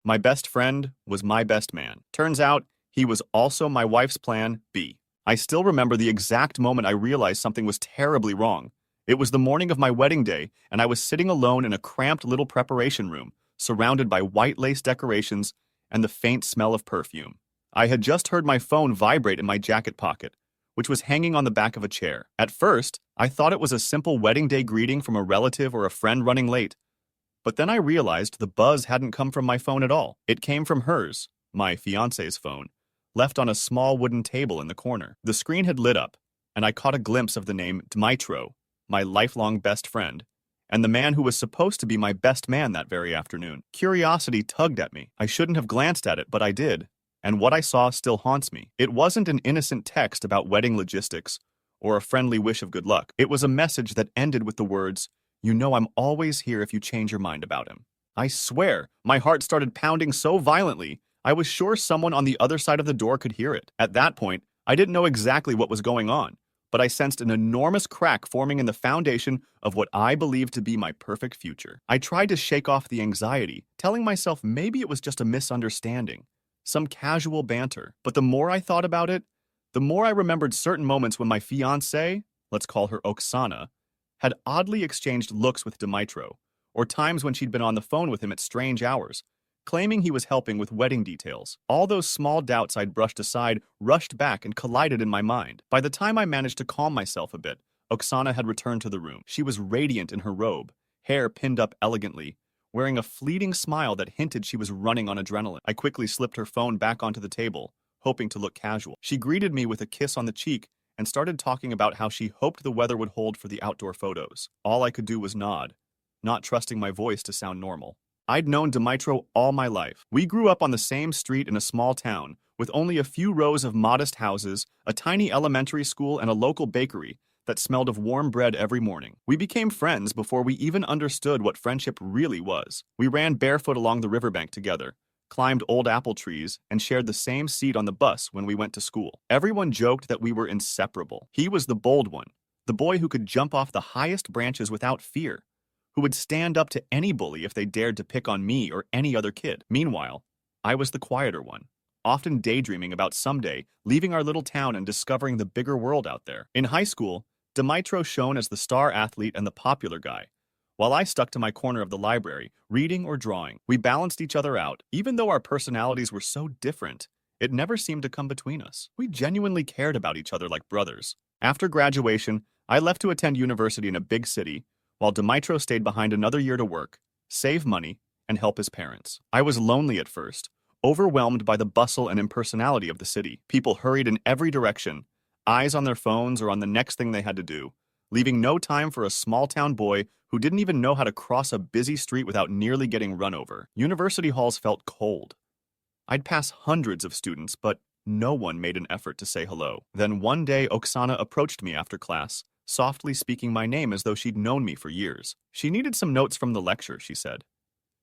My best friend was my best man. Turns out, he was also my wife's plan B. I still remember the exact moment I realized something was terribly wrong. It was the morning of my wedding day, and I was sitting alone in a cramped little preparation room, surrounded by white lace decorations and the faint smell of perfume. I had just heard my phone vibrate in my jacket pocket, which was hanging on the back of a chair. At first, I thought it was a simple wedding day greeting from a relative or a friend running late. But then I realized the buzz hadn't come from my phone at all. It came from hers, my fiance's phone, left on a small wooden table in the corner. The screen had lit up, and I caught a glimpse of the name Dmytro, my lifelong best friend, and the man who was supposed to be my best man that very afternoon. Curiosity tugged at me. I shouldn't have glanced at it, but I did, and what I saw still haunts me. It wasn't an innocent text about wedding logistics or a friendly wish of good luck. It was a message that ended with the words, "You know I'm always here if you change your mind about him." I swear, my heart started pounding so violently, I was sure someone on the other side of the door could hear it. At that point, I didn't know exactly what was going on, but I sensed an enormous crack forming in the foundation of what I believed to be my perfect future. I tried to shake off the anxiety, telling myself maybe it was just a misunderstanding, some casual banter. But the more I thought about it, the more I remembered certain moments when my fiancée, let's call her Oksana, had oddly exchanged looks with Dmytro, or times when she'd been on the phone with him at strange hours, claiming he was helping with wedding details. All those small doubts I'd brushed aside rushed back and collided in my mind. By the time I managed to calm myself a bit, Oksana had returned to the room. She was radiant in her robe, hair pinned up elegantly, wearing a fleeting smile that hinted she was running on adrenaline. I quickly slipped her phone back onto the table, hoping to look casual. She greeted me with a kiss on the cheek and started talking about how she hoped the weather would hold for the outdoor photos. All I could do was nod, not trusting my voice to sound normal. I'd known Dmytro all my life. We grew up on the same street in a small town, with only a few rows of modest houses, a tiny elementary school, and a local bakery that smelled of warm bread every morning. We became friends before we even understood what friendship really was. We ran barefoot along the riverbank together, climbed old apple trees, and shared the same seat on the bus when we went to school. Everyone joked that we were inseparable. He was the bold one, the boy who could jump off the highest branches without fear, who would stand up to any bully if they dared to pick on me or any other kid. Meanwhile, I was the quieter one, often daydreaming about someday leaving our little town and discovering the bigger world out there. In high school, Dmytro shone as the star athlete and the popular guy, while I stuck to my corner of the library, reading or drawing. We balanced each other out. Even though our personalities were so different, it never seemed to come between us. We genuinely cared about each other like brothers. After graduation, I left to attend university in a big city, while Dmytro stayed behind another year to work, save money, and help his parents. I was lonely at first, overwhelmed by the bustle and impersonality of the city. People hurried in every direction, eyes on their phones or on the next thing they had to do, leaving no time for a small-town boy who didn't even know how to cross a busy street without nearly getting run over. University halls felt cold. I'd pass hundreds of students, but no one made an effort to say hello. Then one day, Oksana approached me after class, softly speaking my name as though she'd known me for years. She needed some notes from the lecture, she said.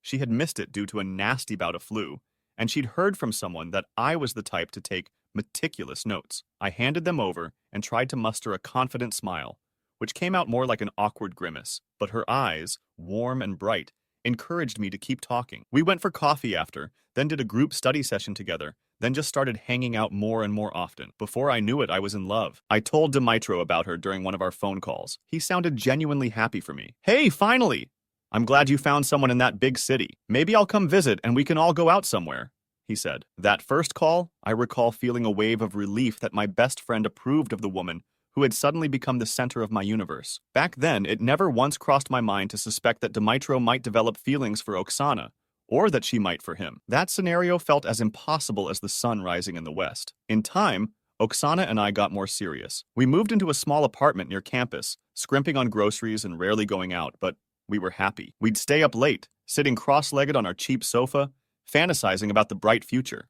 She had missed it due to a nasty bout of flu, and she'd heard from someone that I was the type to take meticulous notes. I handed them over and tried to muster a confident smile, which came out more like an awkward grimace, but her eyes, warm and bright, encouraged me to keep talking. We went for coffee after, then did a group study session together, then just started hanging out more and more often. Before I knew it, I was in love. I told Dmytro about her during one of our phone calls. He sounded genuinely happy for me. "Hey, finally! I'm glad you found someone in that big city. Maybe I'll come visit and we can all go out somewhere," he said. That first call, I recall feeling a wave of relief that my best friend approved of the woman who had suddenly become the center of my universe. Back then, it never once crossed my mind to suspect that Dmytro might develop feelings for Oksana, or that she might for him. That scenario felt as impossible as the sun rising in the west. In time, Oksana and I got more serious. We moved into a small apartment near campus, scrimping on groceries and rarely going out, but we were happy. We'd stay up late, sitting cross-legged on our cheap sofa, fantasizing about the bright future.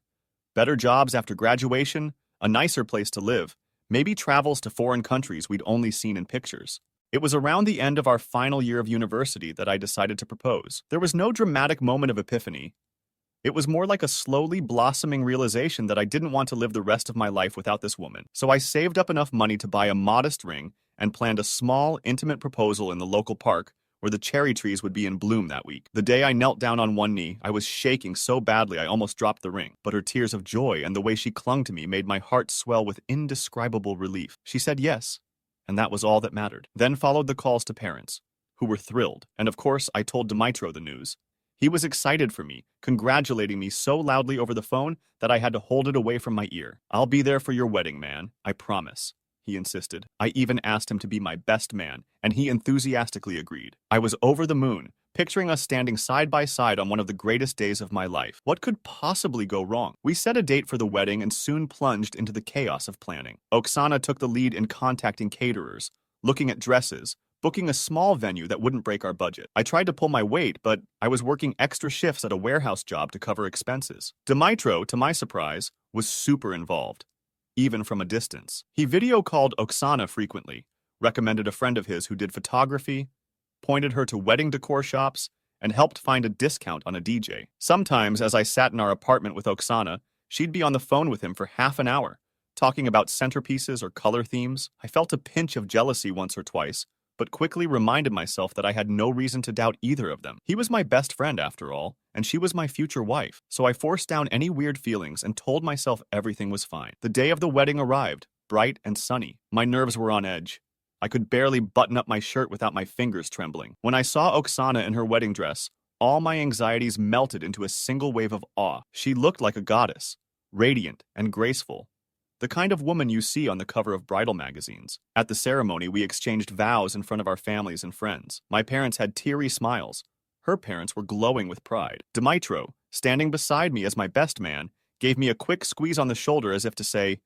Better jobs after graduation, a nicer place to live, maybe travels to foreign countries we'd only seen in pictures. It was around the end of our final year of university that I decided to propose. There was no dramatic moment of epiphany. It was more like a slowly blossoming realization that I didn't want to live the rest of my life without this woman. So I saved up enough money to buy a modest ring and planned a small, intimate proposal in the local park where the cherry trees would be in bloom that week. The day I knelt down on one knee, I was shaking so badly I almost dropped the ring, but her tears of joy and the way she clung to me made my heart swell with indescribable relief. She said yes, and that was all that mattered. Then followed the calls to parents, who were thrilled, and of course I told Dmytro the news. He was excited for me, congratulating me so loudly over the phone that I had to hold it away from my ear. "I'll be there for your wedding, man, I promise," he insisted. I even asked him to be my best man, and he enthusiastically agreed. I was over the moon, picturing us standing side by side on one of the greatest days of my life. What could possibly go wrong? We set a date for the wedding and soon plunged into the chaos of planning. Oksana took the lead in contacting caterers, looking at dresses, booking a small venue that wouldn't break our budget. I tried to pull my weight, but I was working extra shifts at a warehouse job to cover expenses. Dmytro, to my surprise, was super involved, even from a distance. He video called Oksana frequently, recommended a friend of his who did photography, pointed her to wedding decor shops, and helped find a discount on a DJ. Sometimes, as I sat in our apartment with Oksana, she'd be on the phone with him for half an hour, talking about centerpieces or color themes. I felt a pinch of jealousy once or twice, but quickly reminded myself that I had no reason to doubt either of them. He was my best friend, after all, and she was my future wife, so I forced down any weird feelings and told myself everything was fine. The day of the wedding arrived, bright and sunny. My nerves were on edge. I could barely button up my shirt without my fingers trembling. When I saw Oksana in her wedding dress, all my anxieties melted into a single wave of awe. She looked like a goddess, radiant and graceful, the kind of woman you see on the cover of bridal magazines. At the ceremony, we exchanged vows in front of our families and friends. My parents had teary smiles. Her parents were glowing with pride. Dmytro, standing beside me as my best man, gave me a quick squeeze on the shoulder as if to say,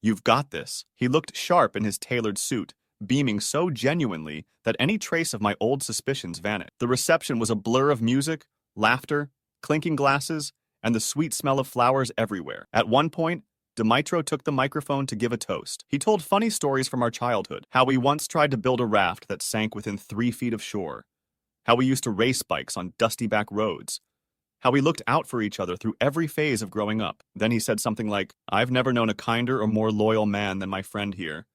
"You've got this." He looked sharp in his tailored suit, beaming so genuinely that any trace of my old suspicions vanished. The reception was a blur of music, laughter, clinking glasses, and the sweet smell of flowers everywhere. At one point, Dmytro took the microphone to give a toast. He told funny stories from our childhood, how we once tried to build a raft that sank within 3 feet of shore, how we used to race bikes on dusty back roads, how we looked out for each other through every phase of growing up. Then he said something like, "I've never known a kinder or more loyal man than my friend here,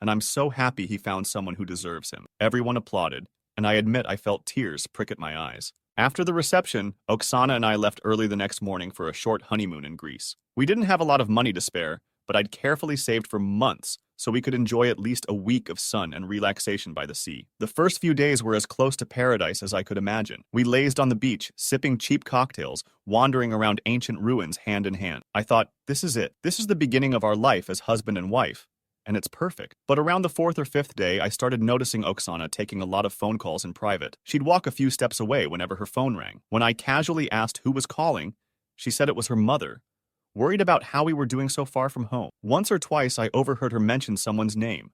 and I'm so happy he found someone who deserves him." Everyone applauded, and I admit I felt tears prick at my eyes. After the reception, Oksana and I left early the next morning for a short honeymoon in Greece. We didn't have a lot of money to spare, but I'd carefully saved for months so we could enjoy at least a week of sun and relaxation by the sea. The first few days were as close to paradise as I could imagine. We lazed on the beach, sipping cheap cocktails, wandering around ancient ruins hand in hand. I thought, this is it. This is the beginning of our life as husband and wife, and it's perfect. But around the 4th or 5th day, I started noticing Oksana taking a lot of phone calls in private. She'd walk a few steps away whenever her phone rang. When I casually asked who was calling, she said it was her mother, worried about how we were doing so far from home. Once or twice, I overheard her mention someone's name,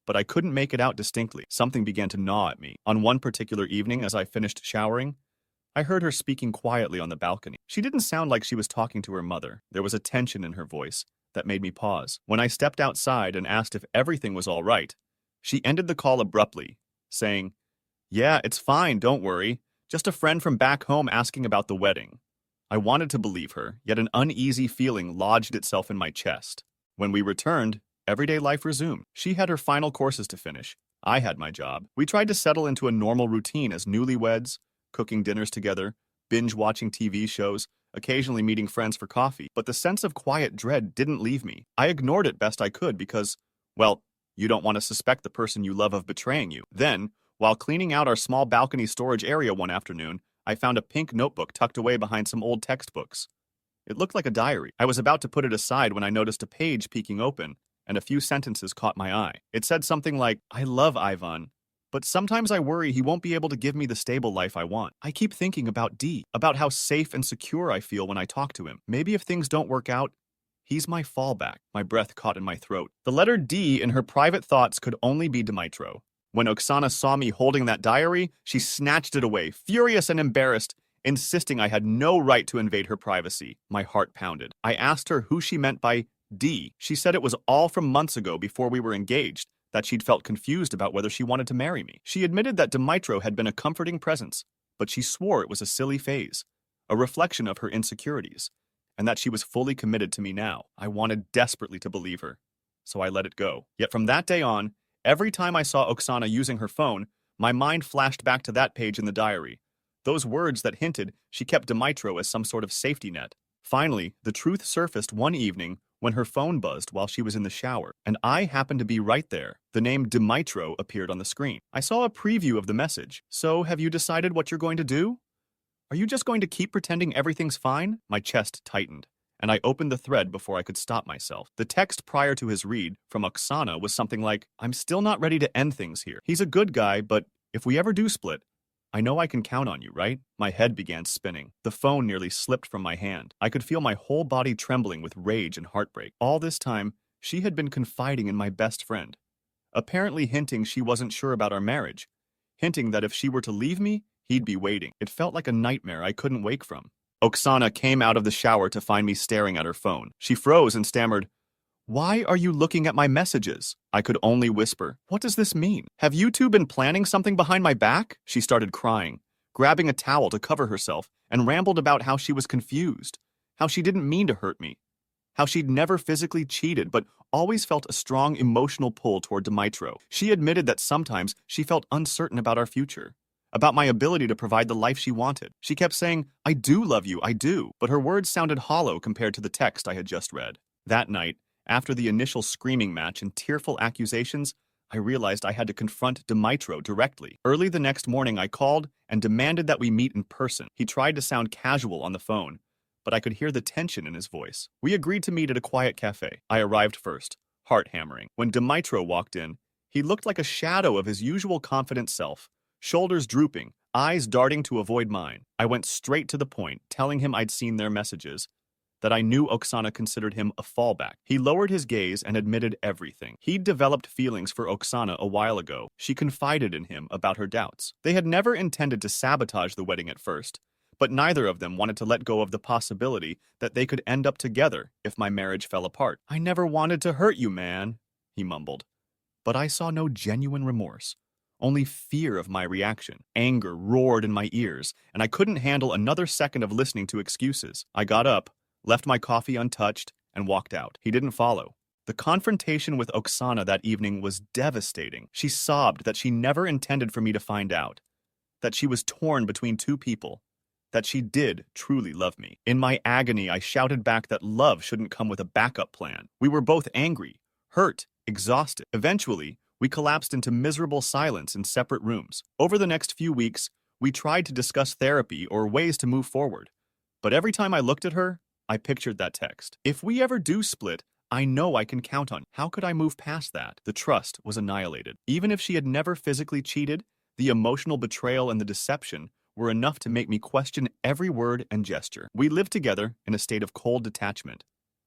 but I couldn't make it out distinctly. Something began to gnaw at me. On one particular evening, as I finished showering, I heard her speaking quietly on the balcony. She didn't sound like she was talking to her mother. There was a tension in her voice that made me pause. When I stepped outside and asked if everything was all right, she ended the call abruptly, saying, "Yeah, it's fine, don't worry. Just a friend from back home asking about the wedding." I wanted to believe her, yet an uneasy feeling lodged itself in my chest. When we returned, everyday life resumed. She had her final courses to finish. I had my job. We tried to settle into a normal routine as newlyweds, cooking dinners together, binge-watching TV shows, occasionally meeting friends for coffee. But the sense of quiet dread didn't leave me. I ignored it best I could because, well, you don't want to suspect the person you love of betraying you. Then, while cleaning out our small balcony storage area one afternoon, I found a pink notebook tucked away behind some old textbooks. It looked like a diary. I was about to put it aside when I noticed a page peeking open, and a few sentences caught my eye. It said something like, "I love Ivan, but sometimes I worry he won't be able to give me the stable life I want. I keep thinking about D, about how safe and secure I feel when I talk to him. Maybe if things don't work out, he's my fallback." My breath caught in my throat. The letter D in her private thoughts could only be Dmytro. When Oksana saw me holding that diary, she snatched it away, furious and embarrassed, insisting I had no right to invade her privacy. My heart pounded. I asked her who she meant by D. She said it was all from months ago before we were engaged, that she'd felt confused about whether she wanted to marry me. She admitted that Dmytro had been a comforting presence, but she swore it was a silly phase, a reflection of her insecurities, and that she was fully committed to me now. I wanted desperately to believe her, so I let it go. Yet from that day on, every time I saw Oksana using her phone, My mind flashed back to that page in the diary. Those words that hinted she kept Dmytro as some sort of safety net. Finally, the truth surfaced one evening when her phone buzzed while she was in the shower, and I happened to be right there. The name Dmytro appeared on the screen. I saw a preview of the message. So, have you decided what you're going to do? Are you just going to keep pretending everything's fine? My chest tightened, and I opened the thread before I could stop myself. The text prior to his read from Oksana was something like, "I'm still not ready to end things here. He's a good guy, but if we ever do split, I know I can count on you, right?" My head began spinning. The phone nearly slipped from my hand. I could feel my whole body trembling with rage and heartbreak. All this time, she had been confiding in my best friend, apparently hinting she wasn't sure about our marriage, hinting that if she were to leave me, he'd be waiting. It felt like a nightmare I couldn't wake from. Oksana came out of the shower to find me staring at her phone. She froze and stammered, "Why are you looking at my messages?" I could only whisper, "What does this mean? Have you two been planning something behind my back?" She started crying, grabbing a towel to cover herself, and rambled about how she was confused, how she didn't mean to hurt me, how she'd never physically cheated but always felt a strong emotional pull toward Dmytro. She admitted that sometimes she felt uncertain about our future, about my ability to provide the life she wanted. She kept saying, "I do love you, I do," but her words sounded hollow compared to the text I had just read. That night, after the initial screaming match and tearful accusations, I realized I had to confront Dmytro directly. Early the next morning, I called and demanded that we meet in person. He tried to sound casual on the phone, but I could hear the tension in his voice. We agreed to meet at a quiet cafe. I arrived first, heart hammering. When Dmytro walked in, he looked like a shadow of his usual confident self, shoulders drooping, eyes darting to avoid mine. I went straight to the point, telling him I'd seen their messages, that I knew Oksana considered him a fallback. He lowered his gaze and admitted everything. He'd developed feelings for Oksana a while ago. She confided in him about her doubts. They had never intended to sabotage the wedding at first, but neither of them wanted to let go of the possibility that they could end up together if my marriage fell apart. "I never wanted to hurt you, man," he mumbled. But I saw no genuine remorse, only fear of my reaction. Anger roared in my ears, and I couldn't handle another second of listening to excuses. I got up, left my coffee untouched, and walked out. He didn't follow. The confrontation with Oksana that evening was devastating. She sobbed that she never intended for me to find out, that she was torn between two people, that she did truly love me. In my agony, I shouted back that love shouldn't come with a backup plan. We were both angry, hurt, exhausted. Eventually, we collapsed into miserable silence in separate rooms. Over the next few weeks, we tried to discuss therapy or ways to move forward. But every time I looked at her, I pictured that text. If we ever do split, I know I can count on you. How could I move past that? The trust was annihilated. Even if she had never physically cheated, the emotional betrayal and the deception were enough to make me question every word and gesture. We lived together in a state of cold detachment,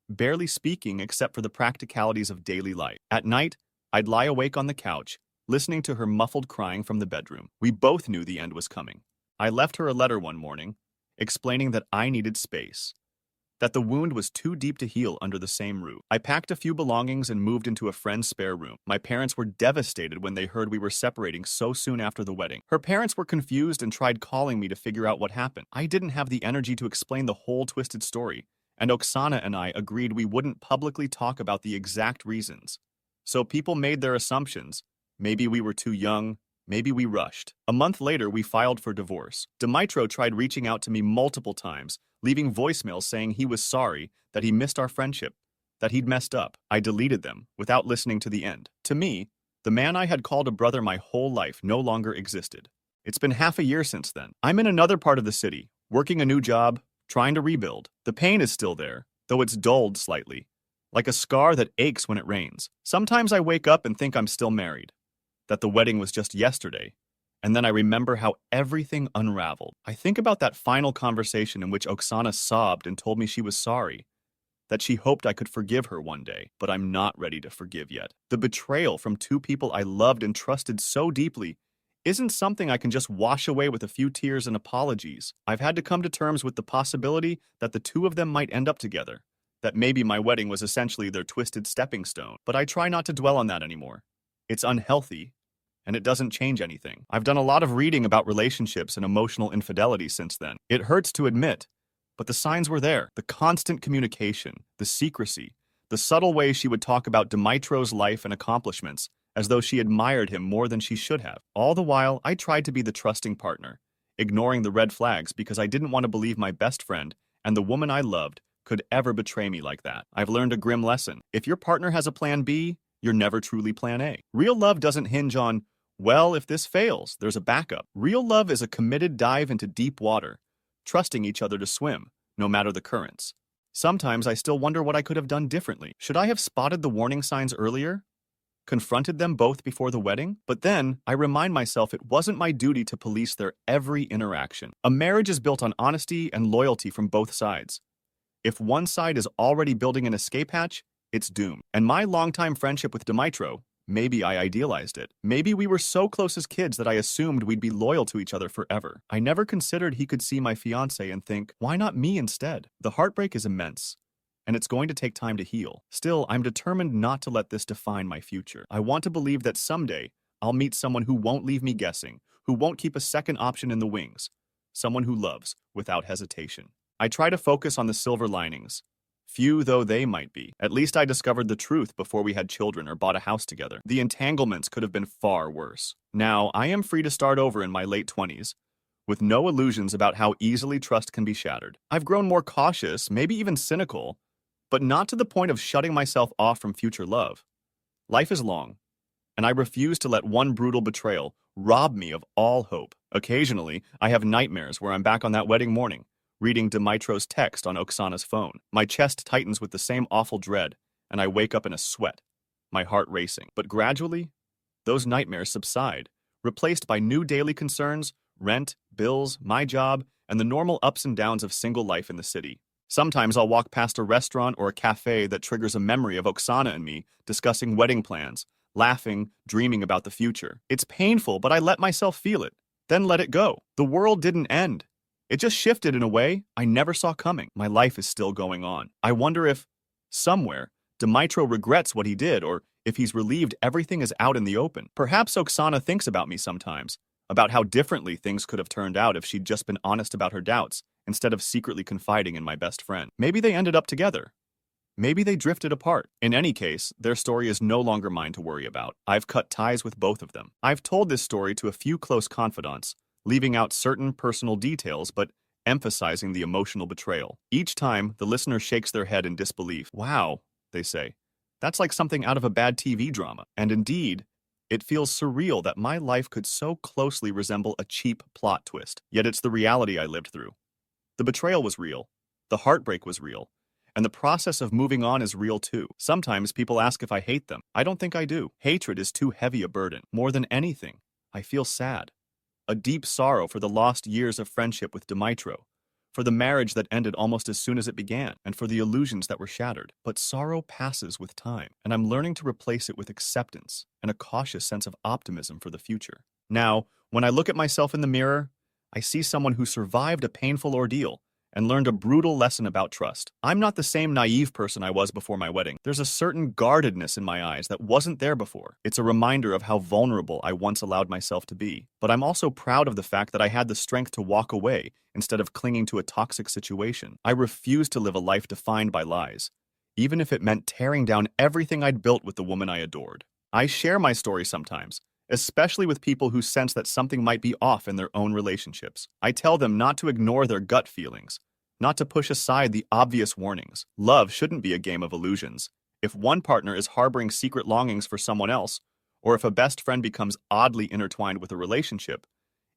barely speaking except for the practicalities of daily life. At night, I'd lie awake on the couch, listening to her muffled crying from the bedroom. We both knew the end was coming. I left her a letter one morning, explaining that I needed space, that the wound was too deep to heal under the same roof. I packed a few belongings and moved into a friend's spare room. My parents were devastated when they heard we were separating so soon after the wedding. Her parents were confused and tried calling me to figure out what happened. I didn't have the energy to explain the whole twisted story, and Oksana and I agreed we wouldn't publicly talk about the exact reasons. So people made their assumptions. Maybe we were too young, maybe we rushed. A month later, we filed for divorce. Dmytro tried reaching out to me multiple times, leaving voicemails saying he was sorry, that he missed our friendship, that he'd messed up. I deleted them without listening to the end. To me, the man I had called a brother my whole life no longer existed. It's been half a year since then. I'm in another part of the city, working a new job, trying to rebuild. The pain is still there, though it's dulled slightly, like a scar that aches when it rains. Sometimes I wake up and think I'm still married, that the wedding was just yesterday, and then I remember how everything unraveled. I think about that final conversation in which Oksana sobbed and told me she was sorry, that she hoped I could forgive her one day, but I'm not ready to forgive yet. The betrayal from two people I loved and trusted so deeply isn't something I can just wash away with a few tears and apologies. I've had to come to terms with the possibility that the two of them might end up together, that maybe my wedding was essentially their twisted stepping stone, but I try not to dwell on that anymore. It's unhealthy, and it doesn't change anything. I've done a lot of reading about relationships and emotional infidelity since then. It hurts to admit, but the signs were there. The constant communication, the secrecy, the subtle way she would talk about Dmytro's life and accomplishments, as though she admired him more than she should have. All the while, I tried to be the trusting partner, ignoring the red flags because I didn't want to believe my best friend and the woman I loved could ever betray me like that. I've learned a grim lesson. If your partner has a plan B, you're never truly plan A. Real love doesn't hinge on, well, if this fails, there's a backup. Real love is a committed dive into deep water, trusting each other to swim, no matter the currents. Sometimes I still wonder what I could have done differently. Should I have spotted the warning signs earlier? Confronted them both before the wedding? But then, I remind myself it wasn't my duty to police their every interaction. A marriage is built on honesty and loyalty from both sides. If one side is already building an escape hatch, it's doomed. And my longtime friendship with Dimitro, maybe I idealized it. Maybe we were so close as kids that I assumed we'd be loyal to each other forever. I never considered he could see my fiancé and think, why not me instead? The heartbreak is immense, and it's going to take time to heal. Still, I'm determined not to let this define my future. I want to believe that someday I'll meet someone who won't leave me guessing, who won't keep a second option in the wings, someone who loves without hesitation. I try to focus on the silver linings, few though they might be. At least I discovered the truth before we had children or bought a house together. The entanglements could have been far worse. Now, I am free to start over in my late 20s, with no illusions about how easily trust can be shattered. I've grown more cautious, maybe even cynical, but not to the point of shutting myself off from future love. Life is long, and I refuse to let one brutal betrayal rob me of all hope. Occasionally, I have nightmares where I'm back on that wedding morning, reading Dimitro's text on Oksana's phone. My chest tightens with the same awful dread, and I wake up in a sweat, my heart racing. But gradually, those nightmares subside, replaced by new daily concerns, rent, bills, my job, and the normal ups and downs of single life in the city. Sometimes I'll walk past a restaurant or a cafe that triggers a memory of Oksana and me discussing wedding plans, laughing, dreaming about the future. It's painful, but I let myself feel it, then let it go. The world didn't end. It just shifted in a way I never saw coming. My life is still going on. I wonder if, somewhere, Dimitro regrets what he did, or if he's relieved everything is out in the open. Perhaps Oksana thinks about me sometimes, about how differently things could have turned out if she'd just been honest about her doubts, instead of secretly confiding in my best friend. Maybe they ended up together. Maybe they drifted apart. In any case, their story is no longer mine to worry about. I've cut ties with both of them. I've told this story to a few close confidants, leaving out certain personal details but emphasizing the emotional betrayal. Each time, the listener shakes their head in disbelief. Wow, they say. That's like something out of a bad TV drama. And indeed, it feels surreal that my life could so closely resemble a cheap plot twist. Yet it's the reality I lived through. The betrayal was real. The heartbreak was real. And the process of moving on is real too. Sometimes people ask if I hate them. I don't think I do. Hatred is too heavy a burden. More than anything, I feel sad. A deep sorrow for the lost years of friendship with Dimitro, for the marriage that ended almost as soon as it began, and for the illusions that were shattered. But sorrow passes with time, and I'm learning to replace it with acceptance and a cautious sense of optimism for the future. Now, when I look at myself in the mirror, I see someone who survived a painful ordeal and learned a brutal lesson about trust. I'm not the same naive person I was before my wedding. There's a certain guardedness in my eyes that wasn't there before. It's a reminder of how vulnerable I once allowed myself to be. But I'm also proud of the fact that I had the strength to walk away instead of clinging to a toxic situation. I refuse to live a life defined by lies, even if it meant tearing down everything I'd built with the woman I adored. I share my story sometimes, especially with people who sense that something might be off in their own relationships. I tell them not to ignore their gut feelings, not to push aside the obvious warnings. Love shouldn't be a game of illusions. If one partner is harboring secret longings for someone else, or if a best friend becomes oddly intertwined with a relationship,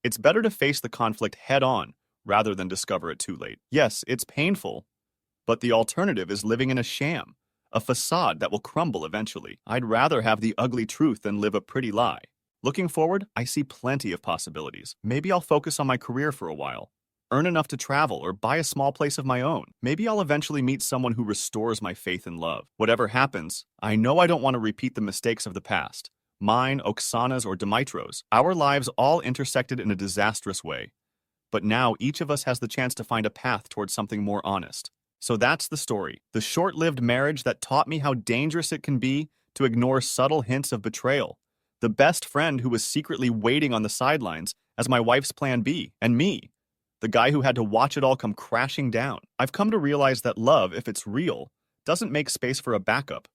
it's better to face the conflict head-on rather than discover it too late. Yes, it's painful, but the alternative is living in a sham, a facade that will crumble eventually. I'd rather have the ugly truth than live a pretty lie. Looking forward, I see plenty of possibilities. Maybe I'll focus on my career for a while, earn enough to travel, or buy a small place of my own. Maybe I'll eventually meet someone who restores my faith in love. Whatever happens, I know I don't want to repeat the mistakes of the past. Mine, Oksana's, or Dimitro's. Our lives all intersected in a disastrous way. But now each of us has the chance to find a path towards something more honest. So that's the story. The short-lived marriage that taught me how dangerous it can be to ignore subtle hints of betrayal. The best friend who was secretly waiting on the sidelines as my wife's plan B. And me, the guy who had to watch it all come crashing down. I've come to realize that love, if it's real, doesn't make space for a backup.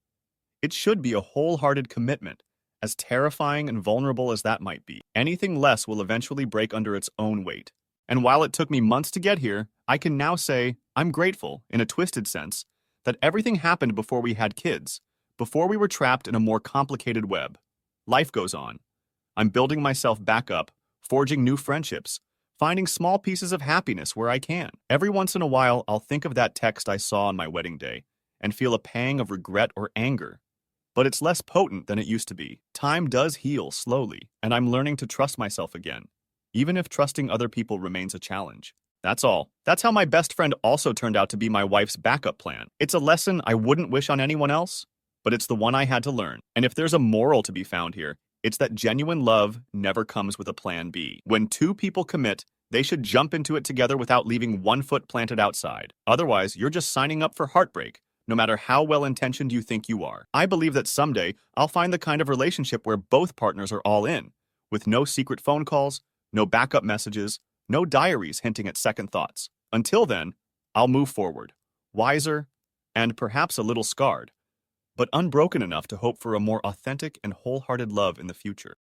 It should be a wholehearted commitment, As terrifying and vulnerable as that might be, anything less will eventually break under its own weight. And while it took me months to get here, I can now say I'm grateful, in a twisted sense, that everything happened before we had kids, before we were trapped in a more complicated web. Life goes on. I'm building myself back up, forging new friendships, finding small pieces of happiness where I can. Every once in a while, I'll think of that text I saw on my wedding day and feel a pang of regret or anger. But it's less potent than it used to be. Time does heal slowly, and I'm learning to trust myself again, even if trusting other people remains a challenge. That's all. That's how my best friend also turned out to be my wife's backup plan. It's a lesson I wouldn't wish on anyone else, but it's the one I had to learn. And if there's a moral to be found here, it's that genuine love never comes with a plan B. When two people commit, they should jump into it together without leaving one foot planted outside. Otherwise, you're just signing up for heartbreak, no matter how well-intentioned you think you are. I believe that someday I'll find the kind of relationship where both partners are all in, with no secret phone calls, no backup messages, no diaries hinting at second thoughts. Until then, I'll move forward, wiser, and perhaps a little scarred, but unbroken enough to hope for a more authentic and wholehearted love in the future.